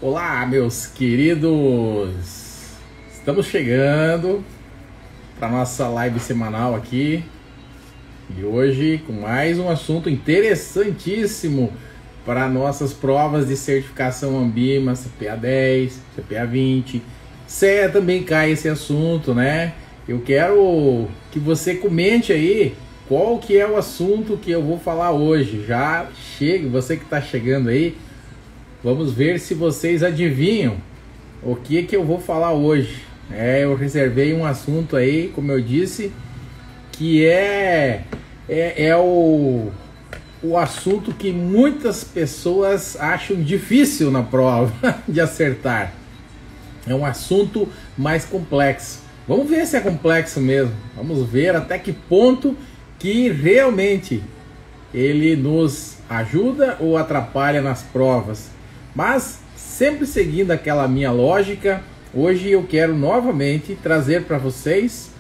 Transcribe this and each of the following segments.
Olá, meus queridos! Estamos chegando para nossa live semanal aqui e hoje com mais um assunto interessantíssimo para nossas provas de certificação Ambima, CPA 10, CPA 20. CEA também cai esse assunto, né? Eu quero que você comente aí qual que é o assunto que eu vou falar hoje. Já chega, você que está chegando aí, vamos ver se vocês adivinham o que eu vou falar hoje. Eu reservei um assunto aí, como eu disse, que é o assunto que muitas pessoas acham difícil na prova de acertar. É um assunto mais complexo. Vamos ver se é complexo mesmo. Vamos ver até que ponto que realmente ele nos ajuda ou atrapalha nas provas. Mas sempre seguindo aquela minha lógica, hoje eu quero novamente trazer para vocês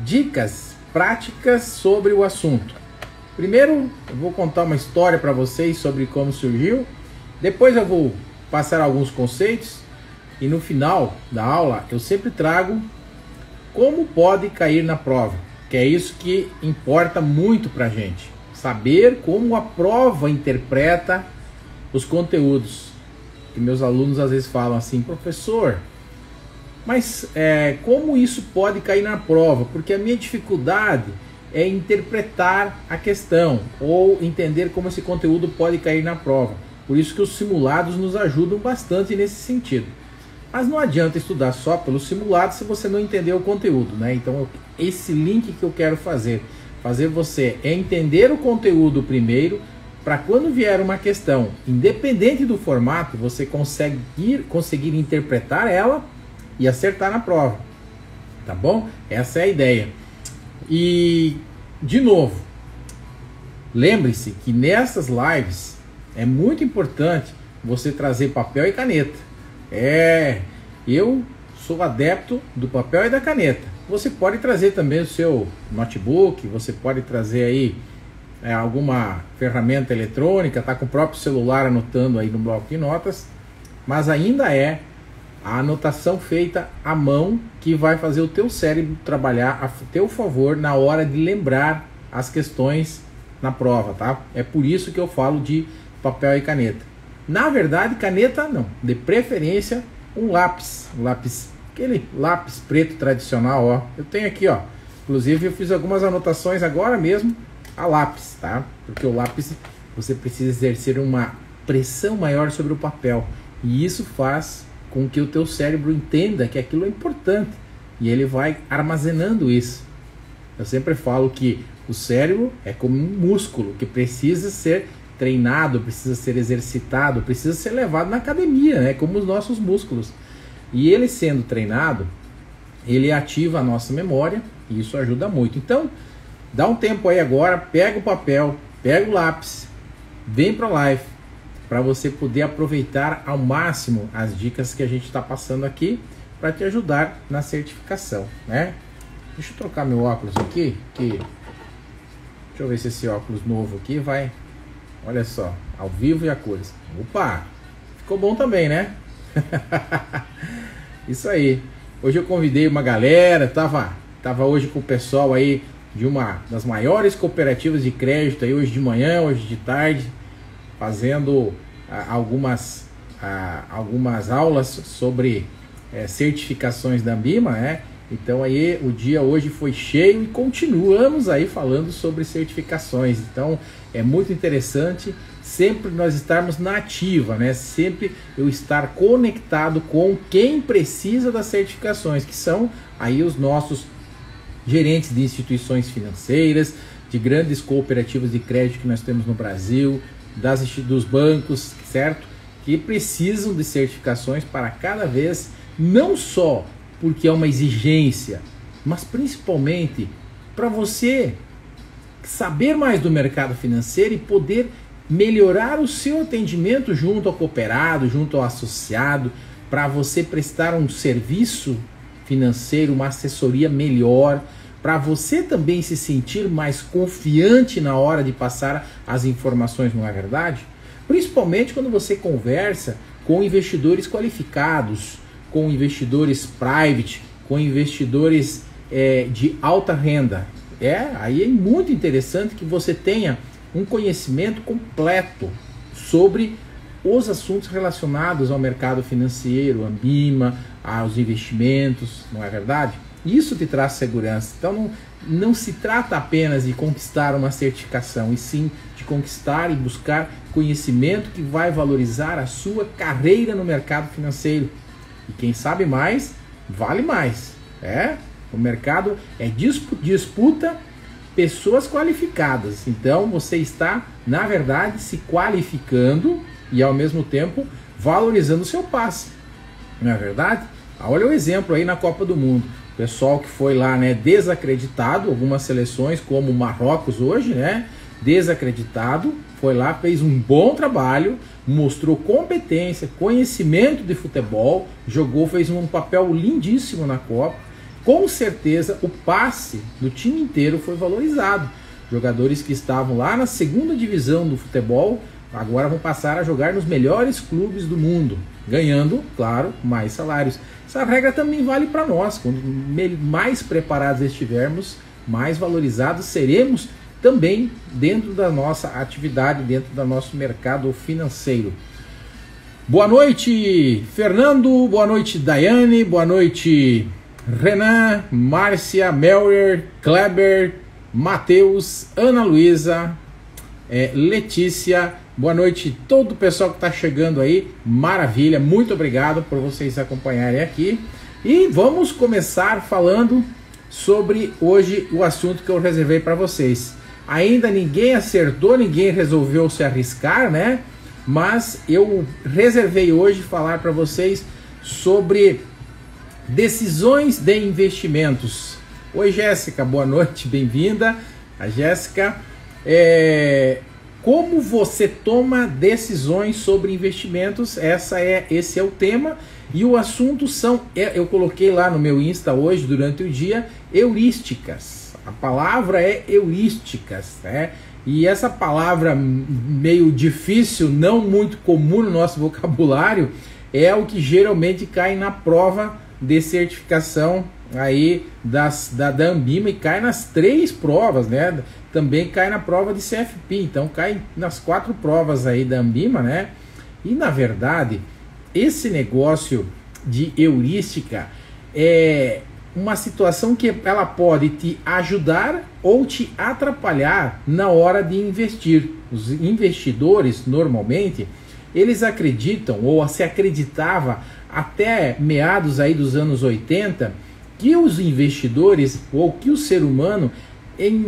dicas práticas sobre o assunto. Primeiro eu vou contar uma história para vocês sobre como surgiu. Depois eu vou passar alguns conceitos. E no final da aula eu sempre trago como pode cair na prova, que é isso que importa muito para a gente. Saber como a prova interpreta os conteúdos. Que meus alunos às vezes falam assim: professor, mas como isso pode cair na prova? Porque a minha dificuldade é interpretar a questão ou entender como esse conteúdo pode cair na prova. Por isso que os simulados nos ajudam bastante nesse sentido. Mas não adianta estudar só pelo simulado se você não entender o conteúdo, né? Então esse link que eu quero fazer você entender o conteúdo primeiro, para quando vier uma questão, independente do formato, você conseguir interpretar ela e acertar na prova, tá bom? Essa é a ideia. E, de novo, lembre-se que nessas lives é muito importante você trazer papel e caneta. Eu sou adepto do papel e da caneta. Você pode trazer também o seu notebook, você pode trazer aí alguma ferramenta eletrônica, tá com o próprio celular anotando aí no bloco de notas, mas ainda é a anotação feita à mão que vai fazer o teu cérebro trabalhar a teu favor na hora de lembrar as questões na prova, tá? É por isso que eu falo de papel e caneta. Na verdade, caneta não, de preferência um lápis, aquele lápis preto tradicional, ó. Eu tenho aqui, ó. Inclusive eu fiz algumas anotações agora mesmo a lápis, tá? Porque o lápis você precisa exercer uma pressão maior sobre o papel e isso faz com que o teu cérebro entenda que aquilo é importante e ele vai armazenando isso. Eu sempre falo que o cérebro é como um músculo que precisa ser treinado, precisa ser exercitado, precisa ser levado na academia, né? Como os nossos músculos. E ele sendo treinado, ele ativa a nossa memória e isso ajuda muito. Então, dá um tempo aí agora, pega o papel, pega o lápis, vem para a live, para você poder aproveitar ao máximo as dicas que a gente está passando aqui para te ajudar na certificação, né? Deixa eu trocar meu óculos aqui, deixa eu ver se esse óculos novo aqui vai... Olha só, ao vivo e a cores. Opa, ficou bom também, né? Isso aí. Hoje eu convidei uma galera, tava hoje com o pessoal aí de uma das maiores cooperativas de crédito aí hoje de manhã, hoje de tarde, fazendo algumas aulas sobre certificações da Ambima, né? Então aí o dia hoje foi cheio e continuamos aí falando sobre certificações. Então é muito interessante sempre nós estarmos na ativa, né? Sempre eu estar conectado com quem precisa das certificações, que são aí os nossos gerentes de instituições financeiras, de grandes cooperativas de crédito que nós temos no Brasil, dos bancos, certo? Que precisam de certificações para cada vez, não só porque é uma exigência, mas principalmente para você saber mais do mercado financeiro e poder melhorar o seu atendimento junto ao cooperado, junto ao associado, para você prestar um serviço financeiro, uma assessoria melhor, para você também se sentir mais confiante na hora de passar as informações, não é verdade? principalmente quando você conversa com investidores qualificados, com investidores private, com investidores de alta renda. Aí é muito interessante que você tenha um conhecimento completo sobre os assuntos relacionados ao mercado financeiro, Ambima, aos investimentos, não é verdade? Isso te traz segurança. Então não se trata apenas de conquistar uma certificação, e sim de conquistar e buscar conhecimento que vai valorizar a sua carreira no mercado financeiro. E quem sabe mais, vale mais. O mercado é disputa pessoas qualificadas. Então você está, na verdade, se qualificando e ao mesmo tempo valorizando o seu passe. Não é verdade? Olha o exemplo aí na Copa do Mundo. O pessoal que foi lá, né, desacreditado, algumas seleções como o Marrocos hoje, né, desacreditado, foi lá, fez um bom trabalho, mostrou competência, conhecimento de futebol, jogou, fez um papel lindíssimo na Copa. Com certeza o passe do time inteiro foi valorizado. Jogadores que estavam lá na segunda divisão do futebol agora vão passar a jogar nos melhores clubes do mundo, ganhando, claro, mais salários. Essa regra também vale para nós. Quando mais preparados estivermos, mais valorizados seremos também dentro da nossa atividade, dentro do nosso mercado financeiro. Boa noite, Fernando. Boa noite, Daiane. Boa noite, Renan, Márcia, Melrer, Kleber, Matheus, Ana Luísa, Letícia. Boa noite todo o pessoal que está chegando aí. Maravilha, muito obrigado por vocês acompanharem aqui. E vamos começar falando sobre hoje o assunto que eu reservei para vocês. Ainda ninguém acertou, ninguém resolveu se arriscar, né? Mas eu reservei hoje falar para vocês sobre decisões de investimentos. Oi, Jéssica, boa noite, bem-vinda. A Jéssica, como você toma decisões sobre investimentos? Esse é o tema, e o assunto são, eu coloquei lá no meu Insta hoje, durante o dia, heurísticas. A palavra é heurísticas, né? E essa palavra meio difícil, não muito comum no nosso vocabulário, é o que geralmente cai na prova de certificação aí da Ambima, e cai nas 3 provas, né? Também cai na prova de CFP, então cai nas 4 provas aí da Ambima, né? E na verdade, esse negócio de heurística é uma situação que ela pode te ajudar ou te atrapalhar na hora de investir. Os investidores, normalmente, eles acreditam, ou se acreditava até meados aí dos anos 80, que os investidores, ou que o ser humano,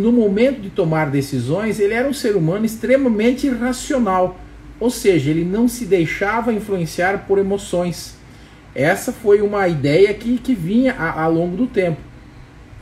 no momento de tomar decisões, ele era um ser humano extremamente racional, ou seja, ele não se deixava influenciar por emoções. Essa foi uma ideia que vinha ao longo do tempo.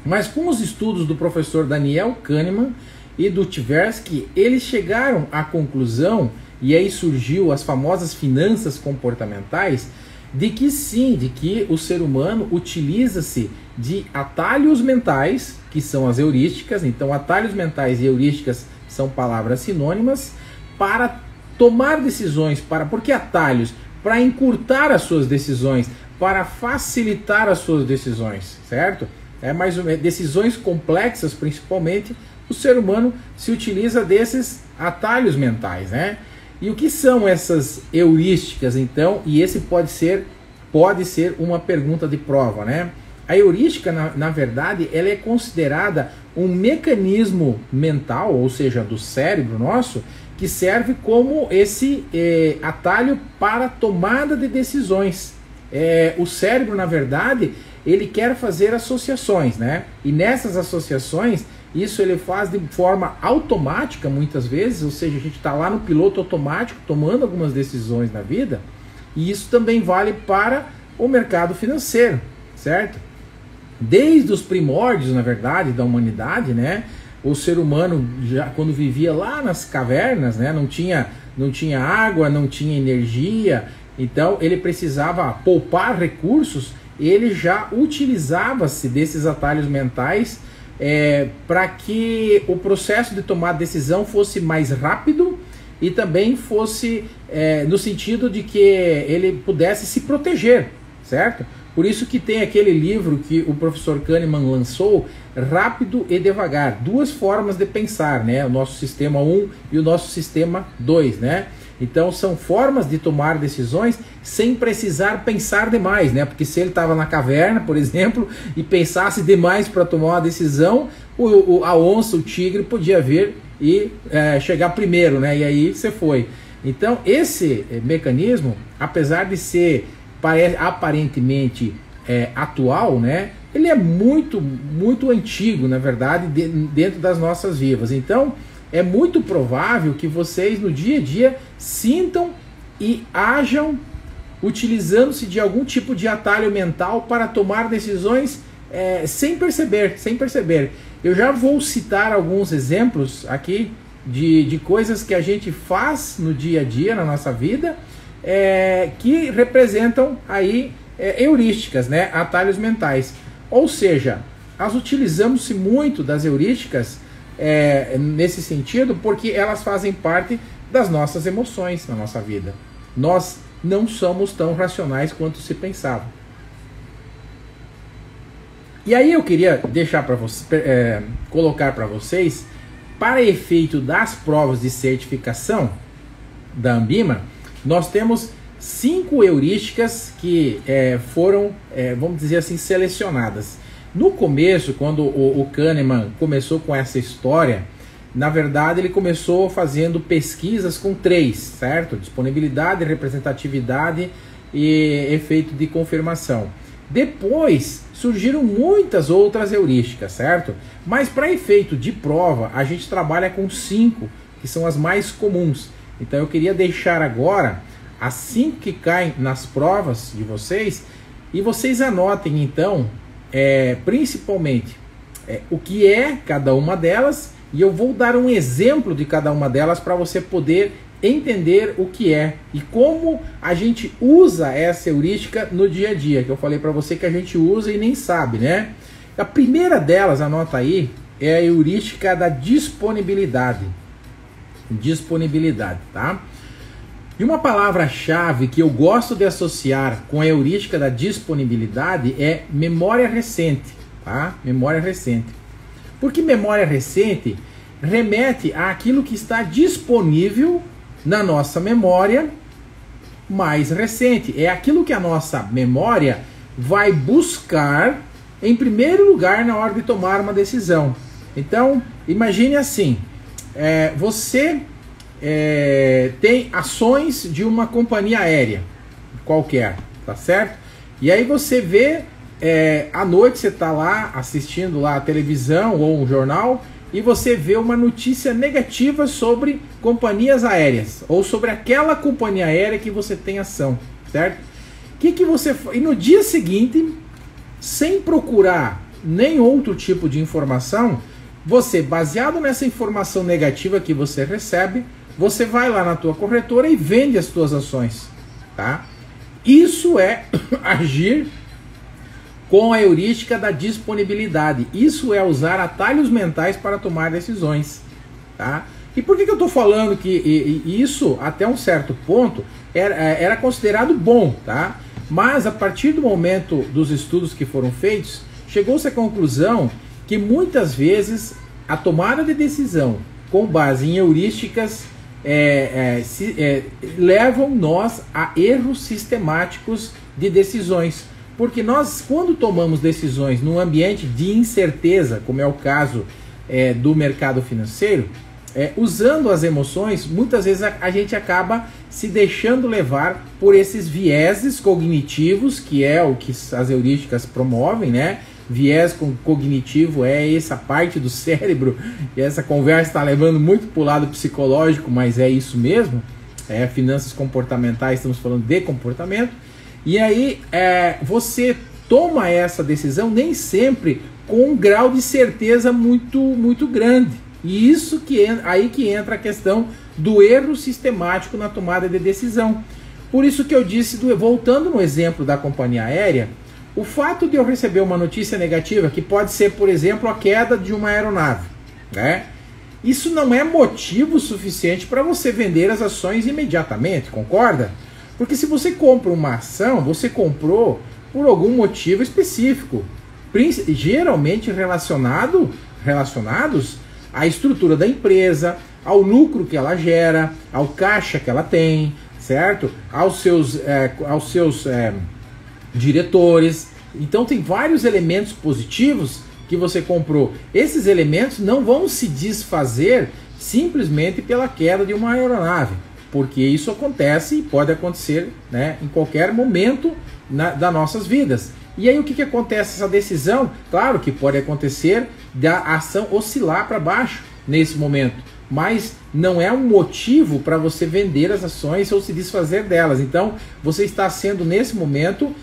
Mas com os estudos do professor Daniel Kahneman e do Tversky, eles chegaram à conclusão, e aí surgiu as famosas finanças comportamentais, de que sim, de que o ser humano utiliza-se de atalhos mentais, que são as heurísticas. Então atalhos mentais e heurísticas são palavras sinônimas, para tomar decisões. Por que atalhos? Para encurtar as suas decisões, para facilitar as suas decisões, certo? Mais ou menos, decisões complexas, principalmente, o ser humano se utiliza desses atalhos mentais, né? E o que são essas heurísticas, então? E esse pode ser uma pergunta de prova, né? A heurística, na verdade, ela é considerada um mecanismo mental, ou seja, do cérebro nosso, que serve como esse atalho para tomada de decisões. O cérebro, na verdade, ele quer fazer associações, né? E nessas associações, isso ele faz de forma automática, muitas vezes, ou seja, a gente está lá no piloto automático, tomando algumas decisões na vida, e isso também vale para o mercado financeiro, certo? Desde os primórdios, na verdade, da humanidade, né? O ser humano, já quando vivia lá nas cavernas, né, não tinha água, não tinha energia, então ele precisava poupar recursos, ele já utilizava-se desses atalhos mentais para que o processo de tomar decisão fosse mais rápido e também fosse no sentido de que ele pudesse se proteger, certo? Por isso que tem aquele livro que o professor Kahneman lançou, Rápido e Devagar, duas formas de pensar, né? O nosso sistema 1 e o nosso sistema 2, né? Então são formas de tomar decisões sem precisar pensar demais, né? Porque se ele estava na caverna, por exemplo, e pensasse demais para tomar uma decisão, a onça, o tigre podia vir e chegar primeiro, né? E aí você foi. Então esse mecanismo, apesar de ser aparentemente atual, né? Ele é muito antigo, na verdade, dentro das nossas vidas. Então é muito provável que vocês no dia a dia sintam e ajam utilizando-se de algum tipo de atalho mental para tomar decisões sem perceber. Eu já vou citar alguns exemplos aqui de coisas que a gente faz no dia a dia, na nossa vida, que representam aí heurísticas, né? Atalhos mentais. Ou seja, nós utilizamos-se muito das heurísticas nesse sentido, porque elas fazem parte das nossas emoções na nossa vida. Nós não somos tão racionais quanto se pensava. E aí eu queria deixar para você, colocar para vocês, para efeito das provas de certificação da Ambima, nós temos 5 heurísticas que foram, vamos dizer assim, selecionadas. No começo, quando o Kahneman começou com essa história, na verdade ele começou fazendo pesquisas com 3, certo? Disponibilidade, representatividade e efeito de confirmação. Depois surgiram muitas outras heurísticas, certo? Mas para efeito de prova, a gente trabalha com 5, que são as mais comuns. Então eu queria deixar agora as 5 que caem nas provas de vocês, e vocês anotem então, principalmente, o que é cada uma delas, e eu vou dar um exemplo de cada uma delas para você poder entender o que é e como a gente usa essa heurística no dia a dia, que eu falei para você que a gente usa e nem sabe, né? A primeira delas, anota aí, é a heurística da disponibilidade. Disponibilidade, tá? E uma palavra-chave que eu gosto de associar com a heurística da disponibilidade é memória recente, tá? Memória recente. Porque memória recente remete àquilo que está disponível na nossa memória mais recente. É aquilo que a nossa memória vai buscar em primeiro lugar na hora de tomar uma decisão. Então, imagine assim, você tem ações de uma companhia aérea qualquer, tá certo? E aí você vê, à noite você está lá assistindo lá a televisão ou um jornal e você vê uma notícia negativa sobre companhias aéreas ou sobre aquela companhia aérea que você tem ação, certo? Que você e no dia seguinte, sem procurar nem outro tipo de informação, você, baseado nessa informação negativa que você recebe, você vai lá na tua corretora e vende as tuas ações, tá? Isso é agir com a heurística da disponibilidade. Isso é usar atalhos mentais para tomar decisões, tá? E por que eu estou falando que isso, até um certo ponto, era considerado bom, tá? Mas a partir do momento dos estudos que foram feitos, chegou-se à conclusão que muitas vezes a tomada de decisão com base em heurísticas levam nós a erros sistemáticos de decisões. Porque nós, quando tomamos decisões num ambiente de incerteza, como é o caso do mercado financeiro, usando as emoções, muitas vezes a gente acaba se deixando levar por esses vieses cognitivos, que é o que as heurísticas promovem, né? Viés cognitivo é essa parte do cérebro, e essa conversa está levando muito para o lado psicológico, mas é isso mesmo, finanças comportamentais, estamos falando de comportamento, e aí você toma essa decisão nem sempre com um grau de certeza muito grande, e isso aí que entra a questão do erro sistemático na tomada de decisão. Por isso que eu disse, voltando no exemplo da companhia aérea, o fato de eu receber uma notícia negativa, que pode ser, por exemplo, a queda de uma aeronave, né? isso não é motivo suficiente para você vender as ações imediatamente, concorda? Porque se você compra uma ação, você comprou por algum motivo específico, geralmente relacionados à estrutura da empresa, ao lucro que ela gera, ao caixa que ela tem, certo? Aos seus diretores. Então tem vários elementos positivos que você comprou. Esses elementos não vão se desfazer simplesmente pela queda de uma aeronave, porque isso acontece e pode acontecer, né, em qualquer momento das nossas vidas. E aí o que acontece? Essa decisão, claro que pode acontecer da ação oscilar para baixo nesse momento, mas não é um motivo para você vender as ações ou se desfazer delas. Então você está sendo nesse momento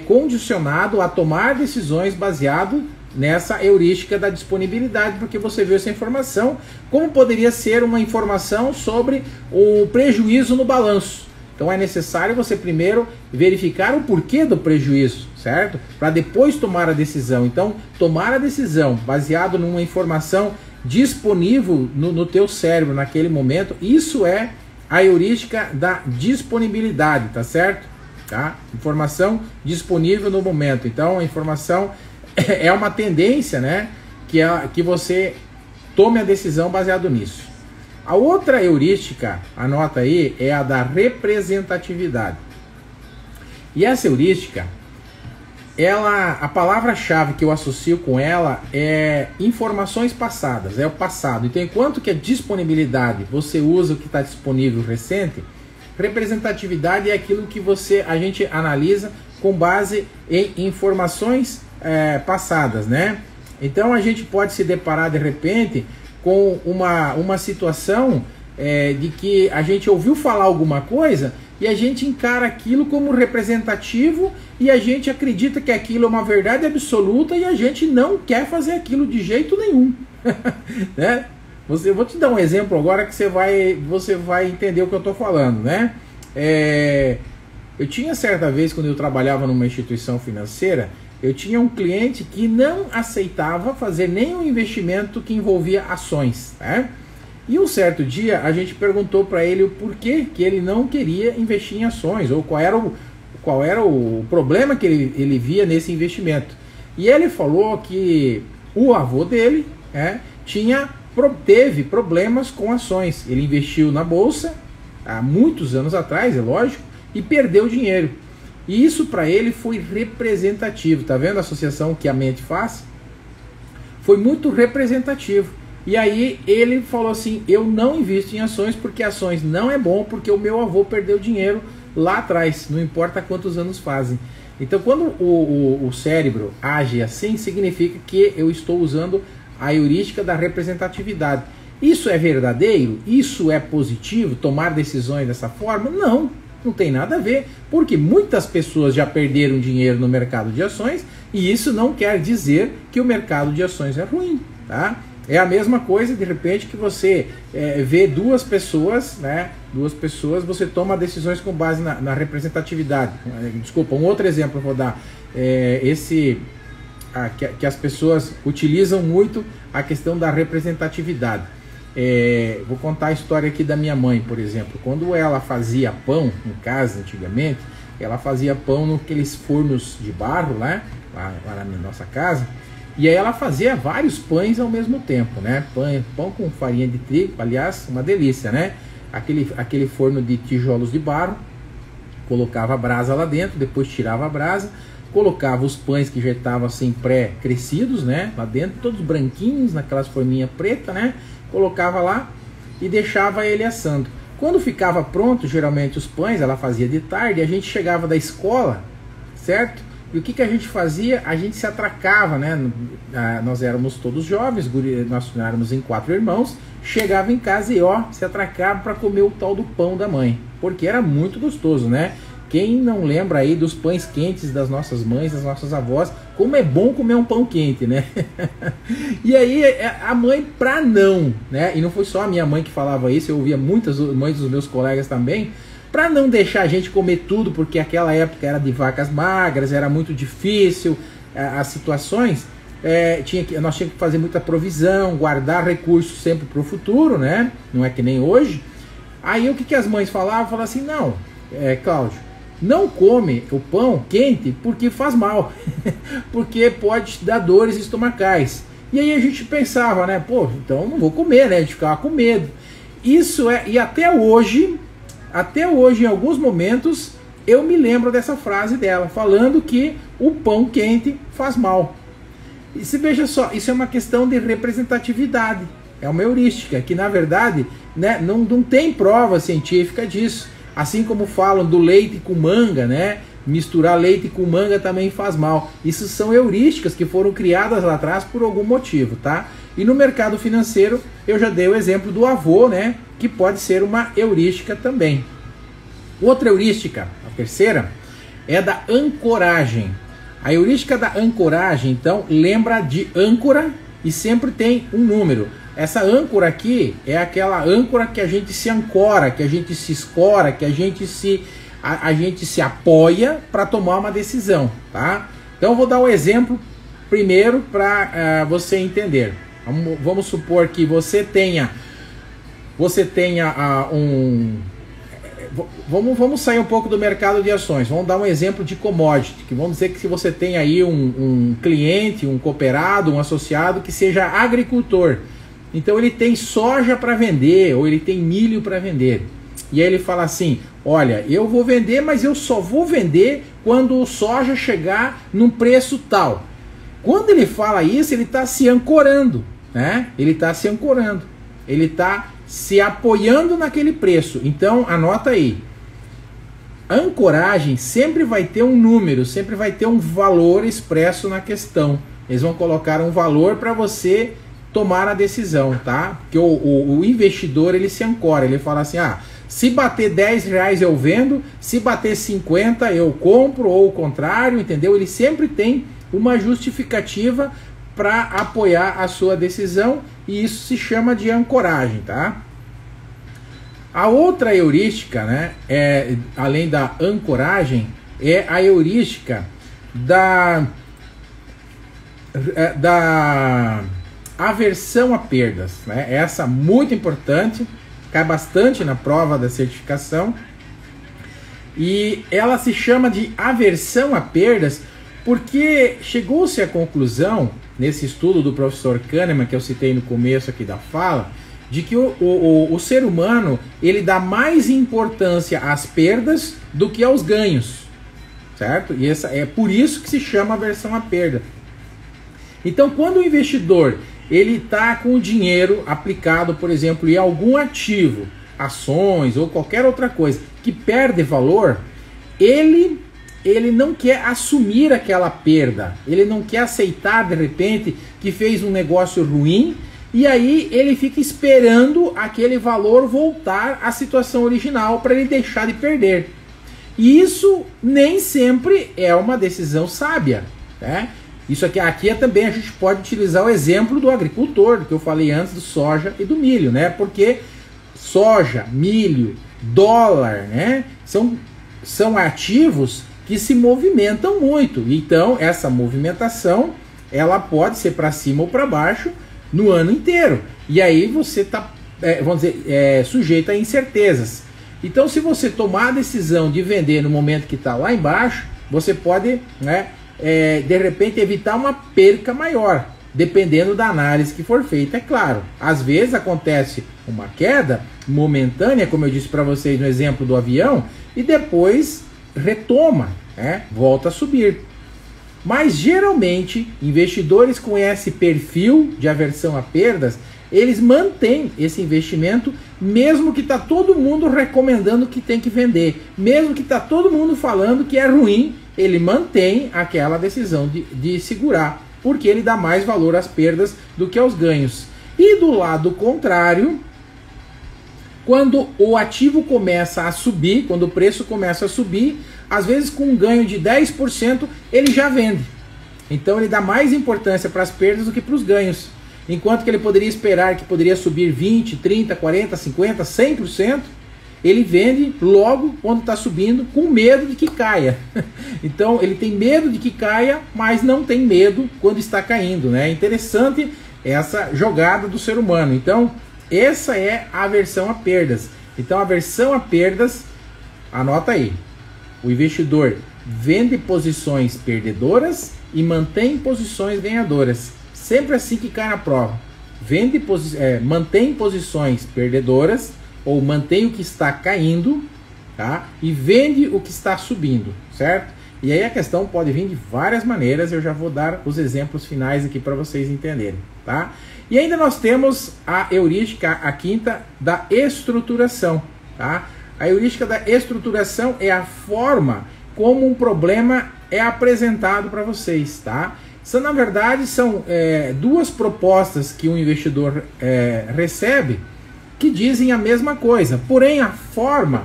condicionado a tomar decisões baseado nessa heurística da disponibilidade, porque você viu essa informação, como poderia ser uma informação sobre o prejuízo no balanço. Então é necessário você primeiro verificar o porquê do prejuízo, certo? Para depois tomar a decisão. Então, tomar a decisão baseado numa informação disponível no teu cérebro naquele momento, isso é a heurística da disponibilidade, tá certo? Tá? Informação disponível no momento. Então, a informação é uma tendência, né, que você tome a decisão baseado nisso. A outra heurística, anota aí, é a da representatividade. E essa heurística, a palavra-chave que eu associo com ela é informações passadas, é o passado. Então, enquanto que a disponibilidade, você usa o que está disponível recente, representatividade é aquilo que a gente analisa com base em informações passadas, né? Então a gente pode se deparar de repente com uma situação de que a gente ouviu falar alguma coisa e a gente encara aquilo como representativo e a gente acredita que aquilo é uma verdade absoluta e a gente não quer fazer aquilo de jeito nenhum. Né? Eu vou te dar um exemplo agora que você vai entender o que eu estou falando, né? Eu tinha certa vez, quando eu trabalhava numa instituição financeira, eu tinha um cliente que não aceitava fazer nenhum investimento que envolvia ações, né? E um certo dia a gente perguntou para ele o porquê que ele não queria investir em ações, ou qual era o problema que ele via nesse investimento. E ele falou que o avô dele teve problemas com ações. Ele investiu na bolsa há muitos anos atrás, é lógico, e perdeu dinheiro. E isso para ele foi representativo. Tá vendo a associação que a mente faz? Foi muito representativo. E aí ele falou assim: eu não invisto em ações porque ações não é bom, porque o meu avô perdeu dinheiro lá atrás, não importa quantos anos fazem. Então quando o cérebro age assim, significa que eu estou usando a heurística da representatividade. Isso é verdadeiro? Isso é positivo? Tomar decisões dessa forma? Não tem nada a ver, porque muitas pessoas já perderam dinheiro no mercado de ações e isso não quer dizer que o mercado de ações é ruim, tá? É a mesma coisa, de repente, que você vê duas pessoas, né? Duas pessoas, você toma decisões com base na representatividade. Desculpa, um outro exemplo eu vou dar. Que as pessoas utilizam muito a questão da representatividade. Vou contar a história aqui da minha mãe, por exemplo. Quando ela fazia pão em casa antigamente, ela fazia pão naqueles fornos de barro, né? Lá na nossa casa. E aí ela fazia vários pães ao mesmo tempo, né? Pão com farinha de trigo, aliás, uma delícia, né? Aquele forno de tijolos de barro, colocava a brasa lá dentro, depois tirava a brasa, colocava os pães que já estavam assim pré-crescidos, né? Lá dentro, todos branquinhos, naquelas forminhas pretas, né? Colocava lá e deixava ele assando. Quando ficava pronto, geralmente os pães, ela fazia de tarde, a gente chegava da escola, certo? E o que a gente fazia? A gente se atracava, né? Nós éramos todos jovens, nós éramos em 4 irmãos, chegava em casa e se atracava para comer o tal do pão da mãe, porque era muito gostoso, né? Quem não lembra aí dos pães quentes das nossas mães, das nossas avós, como é bom comer um pão quente, né? E aí a mãe, né? E não foi só a minha mãe que falava isso, eu ouvia muitas mães dos meus colegas também, para não deixar a gente comer tudo, porque aquela época era de vacas magras, era muito difícil as situações, nós tínhamos que fazer muita provisão, guardar recursos sempre para o futuro, né? Não é que nem hoje. Aí o que as mães falavam? Falavam assim, não, Cláudio, não come o pão quente porque faz mal, porque pode dar dores estomacais. E aí a gente pensava, né? Pô, então não vou comer, né? A gente ficava com medo. E até hoje, em alguns momentos, eu me lembro dessa frase dela, falando que o pão quente faz mal. E se veja só, isso é uma questão de representatividade, é uma heurística, que na verdade, né, não tem prova científica disso. Assim como falam do leite com manga, né? Misturar leite com manga também faz mal. Isso são heurísticas que foram criadas lá atrás por algum motivo, tá? E no mercado financeiro, eu já dei o exemplo do avô, né? Que pode ser uma heurística também. Outra heurística, a terceira, é da ancoragem. A heurística da ancoragem, então, lembra de âncora e sempre tem um número. Essa âncora aqui é aquela âncora que a gente se ancora, que a gente se escora, que a gente se apoia para tomar uma decisão, tá? Então eu vou dar um exemplo primeiro para você entender. Vamos supor que você tenha Vamos sair um pouco do mercado de ações. Vamos dar um exemplo de commodity. Que vamos dizer que se você tem aí um cliente, um cooperado, um associado que seja agricultor. Então ele tem soja para vender ou ele tem milho para vender. E aí ele fala assim, olha, eu vou vender, mas eu só vou vender quando o soja chegar num preço tal. Quando ele fala isso, ele está se ancorando, né? Ele está se ancorando. Ele está se apoiando naquele preço. Então, anota aí. Ancoragem sempre vai ter um número, sempre vai ter um valor expresso na questão. Eles vão colocar um valor para você tomar a decisão, tá? Porque o investidor, ele se ancora, ele fala assim, se bater R$10 eu vendo, se bater 50 eu compro, ou o contrário, entendeu? Ele sempre tem uma justificativa para apoiar a sua decisão, e isso se chama de ancoragem, tá? A outra heurística, né, além da ancoragem, é a heurística da aversão a perdas, né? Essa muito importante, cai bastante na prova da certificação, e ela se chama de aversão a perdas porque chegou-se à conclusão, nesse estudo do professor Kahneman, que eu citei no começo aqui da fala, de que o ser humano, ele dá mais importância às perdas do que aos ganhos, certo? E é por isso que se chama aversão à perda. Então, quando o investidor ele está com o dinheiro aplicado, por exemplo, em algum ativo, ações ou qualquer outra coisa, que perde valor, ele não quer assumir aquela perda, ele não quer aceitar de repente que fez um negócio ruim, e aí ele fica esperando aquele valor voltar à situação original para ele deixar de perder. E isso nem sempre é uma decisão sábia, né? Isso aqui também a gente pode utilizar o exemplo do agricultor, que eu falei antes, do soja e do milho, né? Porque soja, milho, dólar, né? São ativos que se movimentam muito. Então, essa movimentação, ela pode ser para cima ou para baixo no ano inteiro. E aí você está, vamos dizer, sujeito a incertezas. Então, se você tomar a decisão de vender no momento que está lá embaixo, você pode, né, de repente evitar uma perca maior, dependendo da análise que for feita, é claro. Às vezes acontece uma queda momentânea, como eu disse para vocês no exemplo do avião, e depois retoma, volta a subir. Mas geralmente, investidores com esse perfil de aversão a perdas, eles mantêm esse investimento, mesmo que está todo mundo recomendando que tem que vender, mesmo que está todo mundo falando que é ruim, ele mantém aquela decisão de segurar, porque ele dá mais valor às perdas do que aos ganhos. E do lado contrário, quando o ativo começa a subir, quando o preço começa a subir, às vezes com um ganho de 10%, ele já vende. Então ele dá mais importância para as perdas do que para os ganhos. Enquanto que ele poderia esperar que poderia subir 20%, 30%, 40%, 50%, 100%, ele vende logo quando está subindo, com medo de que caia. Então ele tem medo de que caia, mas não tem medo quando está caindo, né? Interessante essa jogada do ser humano. Então essa é a aversão a perdas. Então a aversão a perdas, anota aí, o investidor vende posições perdedoras e mantém posições ganhadoras. Sempre assim que cai na prova. Mantém posições perdedoras, ou mantém o que está caindo, tá? E vende o que está subindo, certo? E aí a questão pode vir de várias maneiras, eu já vou dar os exemplos finais aqui para vocês entenderem, tá? E ainda nós temos a heurística, a quinta, da estruturação, tá? A heurística da estruturação é a forma como um problema é apresentado para vocês, tá? Isso, na verdade, são duas propostas que um investidor recebe que dizem a mesma coisa, porém a forma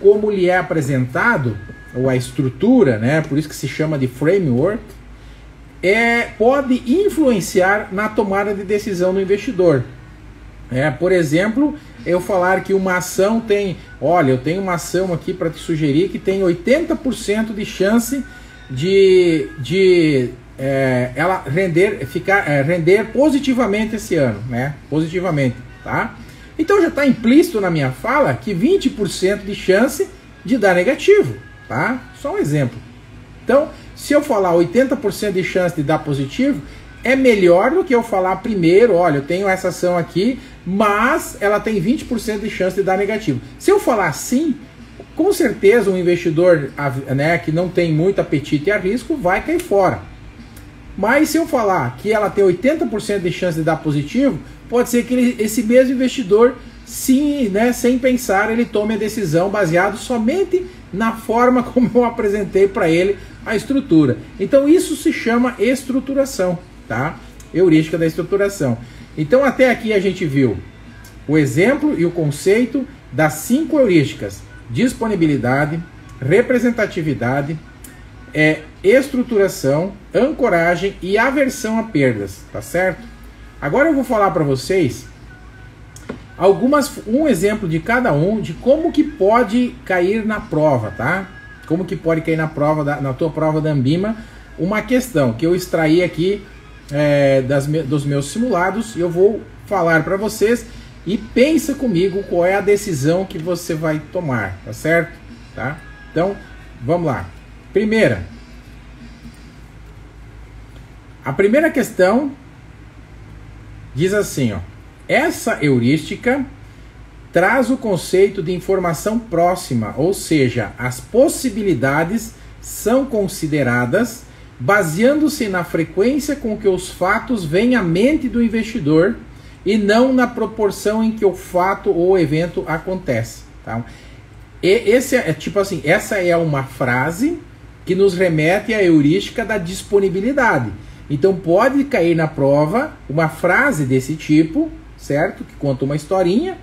como lhe é apresentado, ou a estrutura, né, por isso que se chama de framework, pode influenciar na tomada de decisão do investidor. Por exemplo, eu falar que uma ação tem, olha, eu tenho uma ação aqui para te sugerir que tem 80% de chance de ela render positivamente esse ano, né? Positivamente, tá? Então já está implícito na minha fala que 20% de chance de dar negativo, tá? Só um exemplo. Então, se eu falar 80% de chance de dar positivo, é melhor do que eu falar primeiro, olha, eu tenho essa ação aqui, mas ela tem 20% de chance de dar negativo. Se eu falar assim, com certeza um investidor, né, que não tem muito apetite a risco vai cair fora. Mas se eu falar que ela tem 80% de chance de dar positivo, pode ser que esse mesmo investidor, sim, né, sem pensar, ele tome a decisão baseado somente na forma como eu apresentei para ele a estrutura. Então isso se chama estruturação, tá? Heurística da estruturação. Então até aqui a gente viu o exemplo e o conceito das 5 heurísticas: disponibilidade, representatividade, estruturação, ancoragem e aversão a perdas, tá certo? Agora eu vou falar para vocês um exemplo de cada um, de como que pode cair na prova, tá? Como que pode cair na tua prova da Ambima, uma questão que eu extraí aqui dos meus simulados, e eu vou falar para vocês, e pensa comigo qual é a decisão que você vai tomar, tá certo? Tá? Então, vamos lá. A primeira questão diz assim, ó: essa heurística traz o conceito de informação próxima, ou seja, as possibilidades são consideradas baseando-se na frequência com que os fatos vêm à mente do investidor e não na proporção em que o fato ou o evento acontece, tá? Essa é uma frase que nos remete à heurística da disponibilidade. Então pode cair na prova uma frase desse tipo, certo? Que conta uma historinha,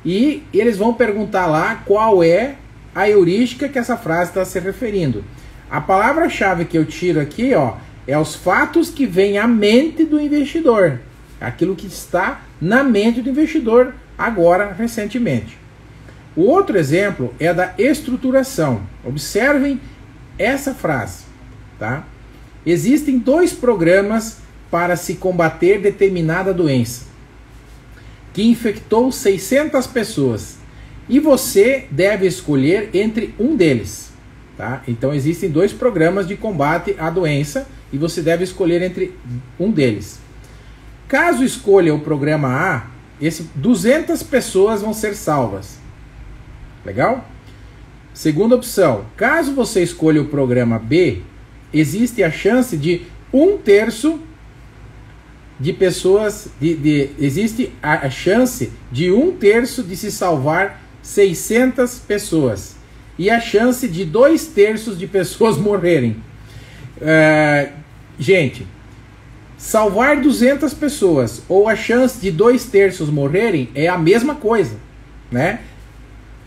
e eles vão perguntar lá qual é a heurística que essa frase está se referindo. A palavra-chave que eu tiro aqui, ó, é os fatos que vêm à mente do investidor. Aquilo que está na mente do investidor agora, recentemente. O outro exemplo é da estruturação. Observem essa frase, tá? Existem 2 programas para se combater determinada doença que infectou 600 pessoas e você deve escolher entre um deles, tá? Então existem 2 programas de combate à doença e você deve escolher entre um deles. Caso escolha o programa A, 200 pessoas vão ser salvas. Legal? Segunda opção: caso você escolha o programa B, existe a chance de 1/3 de pessoas, existe a chance de 1/3 de se salvar 600 pessoas e a chance de 2/3 de pessoas morrerem. Gente, salvar 200 pessoas ou a chance de 2/3 morrerem é a mesma coisa, né?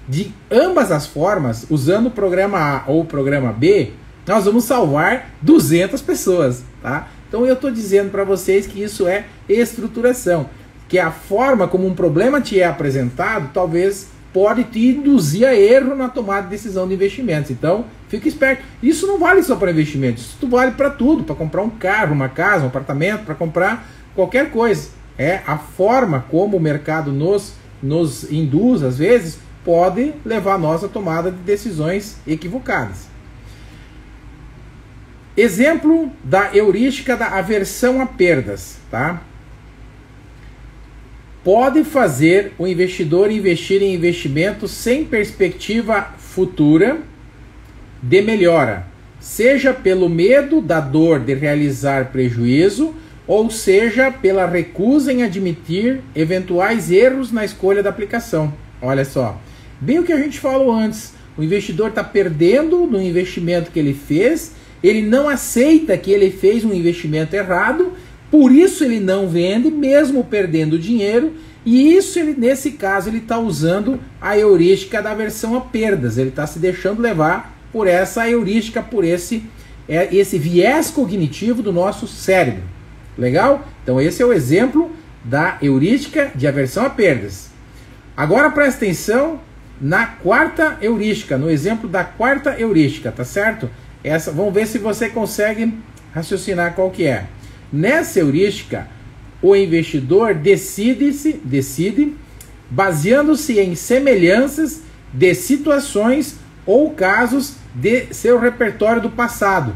De ambas as formas, usando o programa A ou o programa B, nós vamos salvar 200 pessoas, tá? Então eu estou dizendo para vocês que isso é estruturação, que a forma como um problema te é apresentado talvez pode te induzir a erro na tomada de decisão de investimentos. Então, fica esperto. Isso não vale só para investimentos, isso vale para tudo, para comprar um carro, uma casa, um apartamento, para comprar qualquer coisa. É a forma como o mercado nos induz, às vezes, pode levar nós a tomada de decisões equivocadas. Exemplo da heurística da aversão a perdas, tá? Pode fazer o investidor investir em investimentos sem perspectiva futura de melhora, seja pelo medo da dor de realizar prejuízo, ou seja pela recusa em admitir eventuais erros na escolha da aplicação. Olha só, bem o que a gente falou antes, o investidor está perdendo no investimento que ele fez, ele não aceita que ele fez um investimento errado, por isso ele não vende, mesmo perdendo dinheiro, e isso, nesse caso, ele está usando a heurística da aversão a perdas, ele está se deixando levar por essa heurística, por esse viés cognitivo do nosso cérebro. Legal? Então esse é o exemplo da heurística de aversão a perdas. Agora presta atenção na quarta heurística, no exemplo da quarta heurística, tá certo? Vamos ver se você consegue raciocinar qual que é. Nessa heurística, o investidor decide baseando-se em semelhanças de situações ou casos de seu repertório do passado.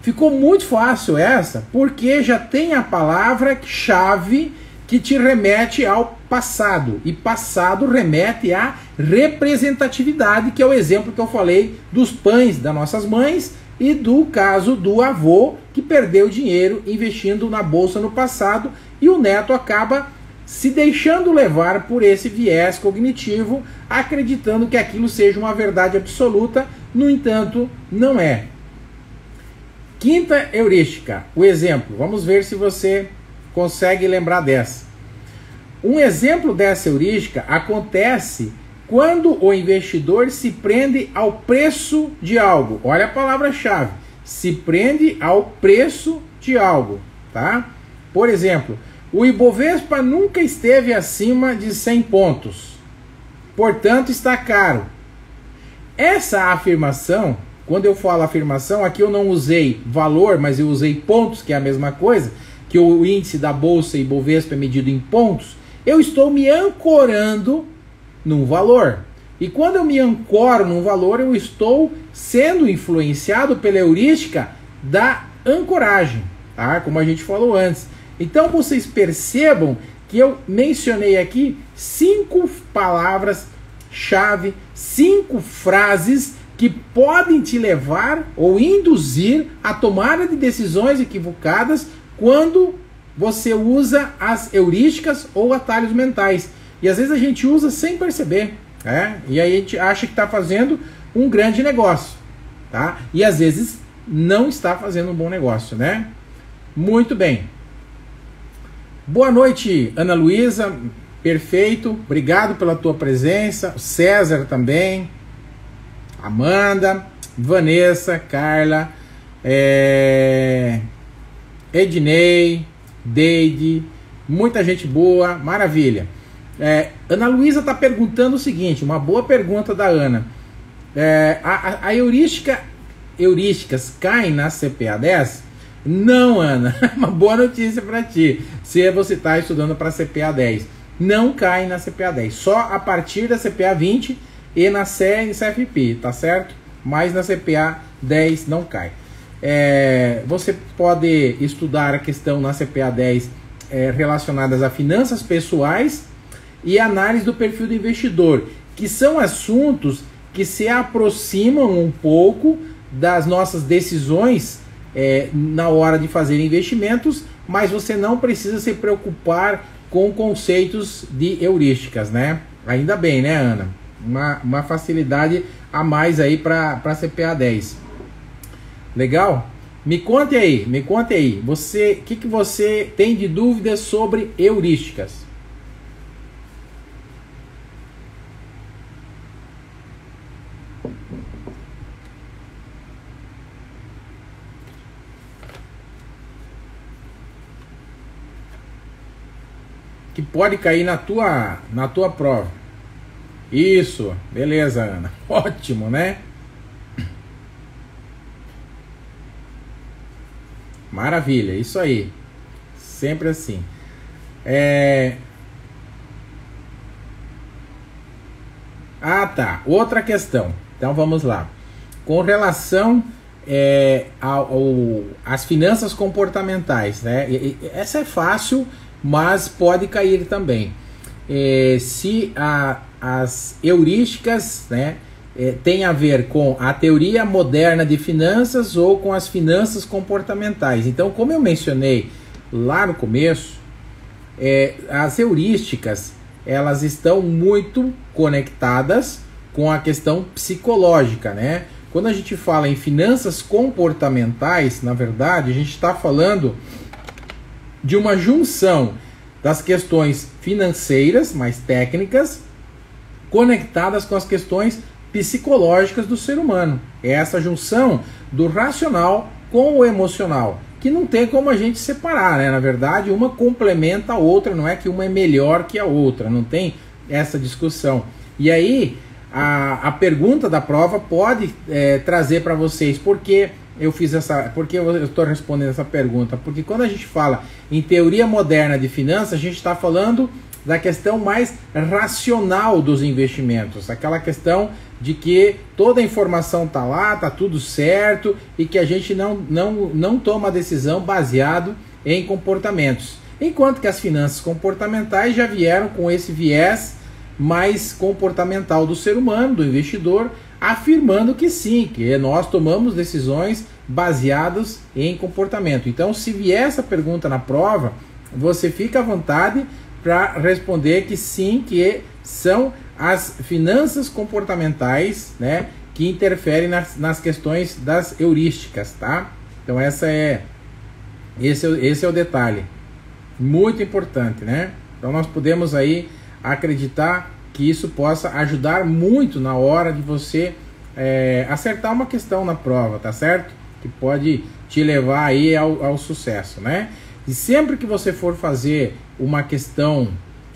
Ficou muito fácil essa, porque já tem a palavra-chave que te remete ao passado. E passado remete à representatividade, que é o exemplo que eu falei dos pães das nossas mães e do caso do avô que perdeu dinheiro investindo na bolsa no passado e o neto acaba se deixando levar por esse viés cognitivo, acreditando que aquilo seja uma verdade absoluta, no entanto, não é. Quinta heurística, o exemplo. Vamos ver se você consegue lembrar dessa. Um exemplo dessa heurística acontece quando o investidor se prende ao preço de algo. Olha a palavra-chave. Se prende ao preço de algo, tá? Por exemplo, o Ibovespa nunca esteve acima de 100 pontos. Portanto, está caro. Essa afirmação, quando eu falo afirmação, aqui eu não usei valor, mas eu usei pontos, que é a mesma coisa, que o índice da Bolsa Ibovespa é medido em pontos, eu estou me ancorando num valor. E quando eu me ancoro num valor, eu estou sendo influenciado pela heurística da ancoragem, tá? Como a gente falou antes. Então vocês percebam que eu mencionei aqui 5 palavras-chave, 5 frases que podem te levar ou induzir a tomada de decisões equivocadas quando você usa as heurísticas ou atalhos mentais. E às vezes a gente usa sem perceber, e aí a gente acha que está fazendo um grande negócio, tá? E às vezes não está fazendo um bom negócio, né? Muito bem. Boa noite, Ana Luísa, perfeito, obrigado pela tua presença, o César também, Amanda, Vanessa, Carla, Ednei, Deide, muita gente boa, maravilha. Ana Luísa está perguntando o seguinte, uma boa pergunta da Ana. A heurísticas caem na CPA 10? Não, Ana, uma boa notícia para ti. Se você está estudando para CPA 10, não cai na CPA 10, só a partir da CPA 20 e na CE e CFP, tá certo? Mas na CPA 10 não cai. Você pode estudar a questão na CPA 10 relacionadas a finanças pessoais e análise do perfil do investidor, que são assuntos que se aproximam um pouco das nossas decisões na hora de fazer investimentos, mas você não precisa se preocupar com conceitos de heurísticas, né? Ainda bem, né, Ana? Uma facilidade a mais aí para CPA 10. Legal? Me conte aí. O que você tem de dúvidas sobre heurísticas? Que pode cair na tua prova. Isso, beleza, Ana. Ótimo, né? Maravilha, isso aí. Sempre assim. Ah, tá. Outra questão. Então vamos lá. Com relação às finanças comportamentais, né? Essa é fácil, mas pode cair também. Se as heurísticas, né, tem a ver com a teoria moderna de finanças ou com as finanças comportamentais. Então, como eu mencionei lá no começo, as heurísticas, elas estão muito conectadas com a questão psicológica, né? Quando a gente fala em finanças comportamentais, na verdade, a gente está falando de uma junção das questões financeiras, mais técnicas, conectadas com as questões psicológicas do ser humano. É essa junção do racional com o emocional, que não tem como a gente separar, né? Na verdade, uma complementa a outra, não é que uma é melhor que a outra, não tem essa discussão. E aí, a pergunta da prova pode trazer para vocês porque eu estou respondendo essa pergunta, porque quando a gente fala em teoria moderna de finanças, a gente está falando da questão mais racional dos investimentos, aquela questão de que toda a informação está lá, está tudo certo e que a gente não toma decisão baseado em comportamentos. Enquanto que as finanças comportamentais já vieram com esse viés mais comportamental do ser humano, do investidor, afirmando que sim, que nós tomamos decisões baseadas em comportamento. Então, se vier essa pergunta na prova, você fica à vontade para responder que sim, que são as finanças comportamentais, né, que interferem nas questões das heurísticas, tá? Então esse é o detalhe, muito importante, né? Então nós podemos aí acreditar que isso possa ajudar muito na hora de você acertar uma questão na prova, tá certo? Que pode te levar aí ao sucesso, né? E sempre que você for fazer uma questão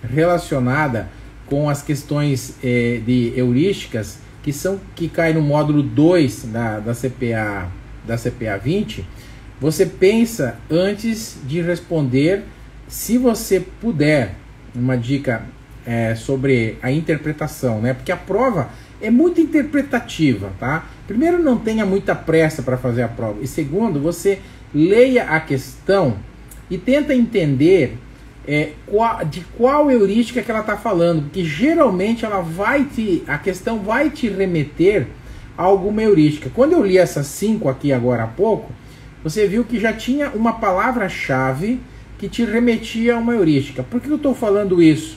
relacionada com as questões de heurísticas, que cai no módulo 2 da CPA 20, você pensa antes de responder. Se você puder, uma dica sobre a interpretação, né? Porque a prova é muito interpretativa, tá? Primeiro, não tenha muita pressa para fazer a prova. E segundo, você leia a questão e tenta entender de qual heurística que ela está falando, porque geralmente a questão vai te remeter a alguma heurística. Quando eu li essas 5 aqui agora há pouco, você viu que já tinha uma palavra-chave que te remetia a uma heurística. Por que eu estou falando isso?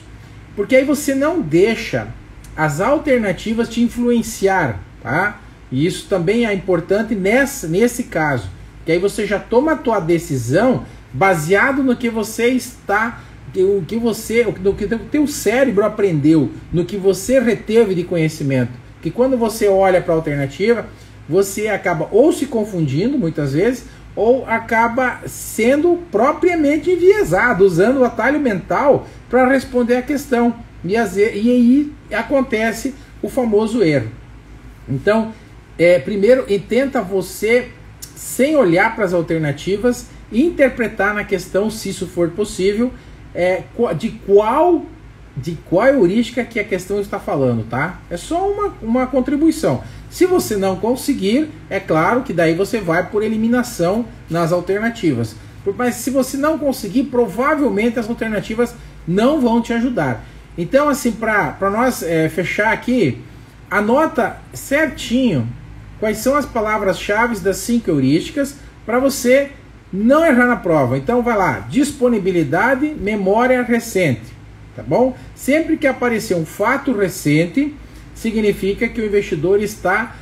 Porque aí você não deixa as alternativas te influenciar, tá? E isso também é importante nesse caso, que aí você já toma a tua decisão baseado no que você está, no que o teu cérebro aprendeu, no que você reteve de conhecimento. Que quando você olha para a alternativa, você acaba ou se confundindo muitas vezes, ou acaba sendo propriamente enviesado, usando o atalho mental para responder a questão. E aí acontece o famoso erro. Então, primeiro, tenta você, sem olhar para as alternativas, interpretar na questão, se isso for possível, de qual heurística que a questão está falando, tá? É só uma contribuição. Se você não conseguir, é claro que daí você vai por eliminação nas alternativas. Mas se você não conseguir, provavelmente as alternativas não vão te ajudar. Então, assim, para nós fechar aqui, anota certinho quais são as palavras-chave das 5 heurísticas para você não errar na prova. Então vai lá, disponibilidade, memória recente, tá bom? Sempre que aparecer um fato recente, significa que o investidor está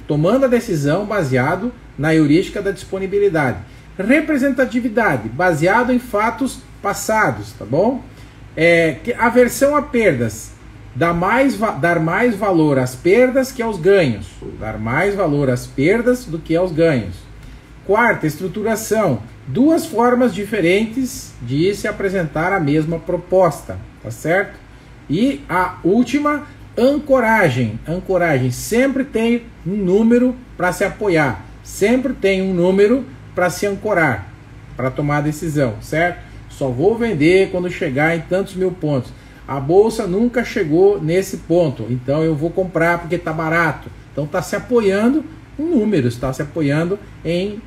tomando a decisão baseado na heurística da disponibilidade. Representatividade, baseado em fatos passados, tá bom? Aversão a perdas, dar mais valor às perdas que aos ganhos. Dar mais valor às perdas do que aos ganhos. Quarta, estruturação. 2 formas diferentes de se apresentar a mesma proposta, tá certo? E a última, ancoragem. Ancoragem sempre tem um número para se apoiar, sempre tem um número para se ancorar, para tomar a decisão, certo? Só vou vender quando chegar em tantos mil pontos. A bolsa nunca chegou nesse ponto, então eu vou comprar porque está barato. Então está se apoiando em números, está se apoiando em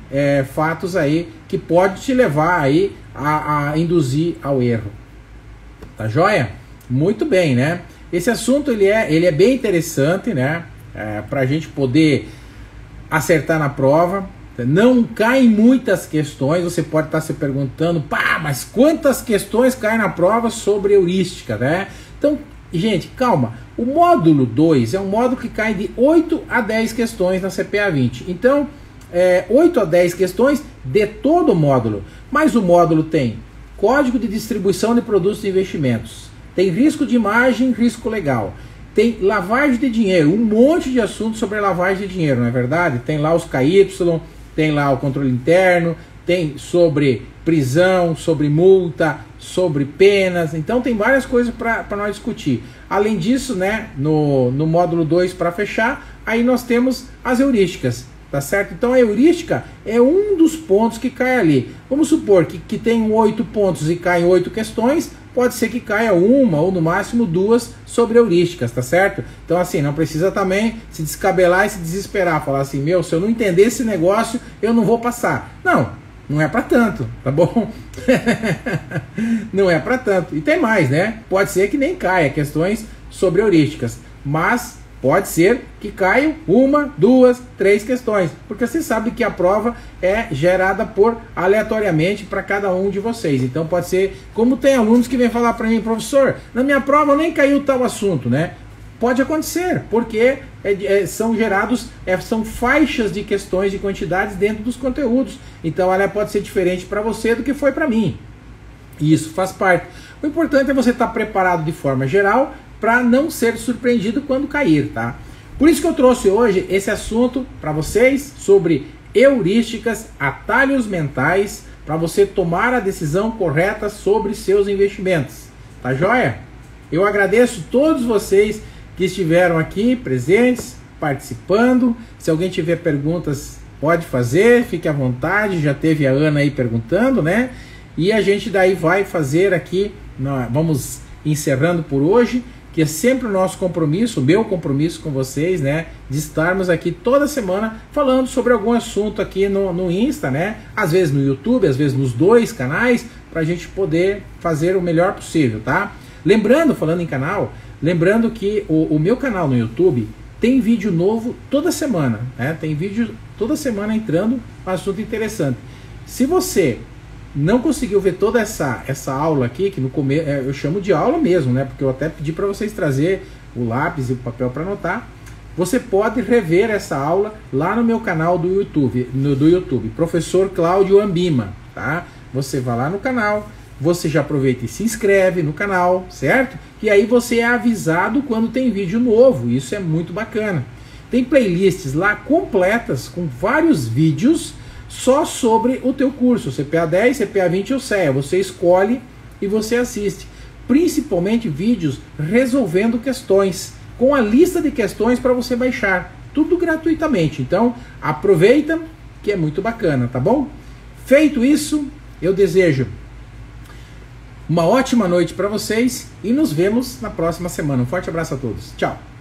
fatos aí que pode te levar aí a induzir ao erro. Tá joia? Muito bem, né? Esse assunto ele é bem interessante, né? Para a gente poder acertar na prova. Não caem muitas questões. Você pode estar se perguntando, pá, mas quantas questões caem na prova sobre heurística, né? Então, gente, calma. O módulo 2 é um módulo que cai de 8 a 10 questões na CPA 20. Então, 8 a 10 questões de todo o módulo. Mas o módulo tem código de distribuição de produtos e investimentos, tem risco de imagem, risco legal, tem lavagem de dinheiro, um monte de assuntos sobre lavagem de dinheiro, não é verdade? Tem lá os KY, tem lá o controle interno, tem sobre prisão, sobre multa, sobre penas. Então tem várias coisas para nós discutir. Além disso, né, no módulo 2, para fechar, aí nós temos as heurísticas, tá certo? Então a heurística é um dos pontos que cai ali. Vamos supor que tem 8 pontos e caem 8 questões, pode ser que caia uma ou no máximo 2 sobre heurísticas, tá certo? Então assim, não precisa também se descabelar e se desesperar, falar assim, meu, se eu não entender esse negócio, eu não vou passar. Não é para tanto, tá bom? Não é para tanto. E tem mais, né? Pode ser que nem caia questões sobre heurísticas, mas pode ser que caiam 1, 2, 3 questões, porque você sabe que a prova é gerada aleatoriamente para cada um de vocês. Então pode ser, como tem alunos que vêm falar para mim, professor, na minha prova nem caiu tal assunto, né? Pode acontecer, porque são gerados, são faixas de questões de quantidades dentro dos conteúdos. Então ela pode ser diferente para você do que foi para mim. E isso faz parte. O importante é você estar preparado de forma geral para não ser surpreendido quando cair, tá? Por isso que eu trouxe hoje esse assunto para vocês sobre heurísticas, atalhos mentais, para você tomar a decisão correta sobre seus investimentos. Tá joia? Eu agradeço todos vocês que estiveram aqui presentes, participando. Se alguém tiver perguntas, pode fazer, fique à vontade. Já teve a Ana aí perguntando, né? E a gente daí vai fazer aqui, vamos encerrando por hoje, que é sempre o nosso compromisso, o meu compromisso com vocês, né, de estarmos aqui toda semana falando sobre algum assunto aqui no Insta, né, às vezes no YouTube, às vezes nos 2 canais, para a gente poder fazer o melhor possível, tá? Lembrando, falando em canal, lembrando que o meu canal no YouTube tem vídeo novo toda semana, né, tem vídeo toda semana entrando, um assunto interessante. Se você não conseguiu ver toda essa aula aqui, que no começo eu chamo de aula mesmo, né? Porque eu até pedi para vocês trazer o lápis e o papel para anotar. Você pode rever essa aula lá no meu canal do YouTube, Professor Cláudio Ambima, tá? Você vai lá no canal, você já aproveita e se inscreve no canal, certo? E aí você é avisado quando tem vídeo novo, isso é muito bacana. Tem playlists lá completas com vários vídeos só sobre o teu curso, CPA 10, CPA 20 ou CEA. Você escolhe e você assiste. Principalmente vídeos resolvendo questões, com a lista de questões para você baixar. Tudo gratuitamente. Então, aproveita que é muito bacana, tá bom? Feito isso, eu desejo uma ótima noite para vocês e nos vemos na próxima semana. Um forte abraço a todos. Tchau!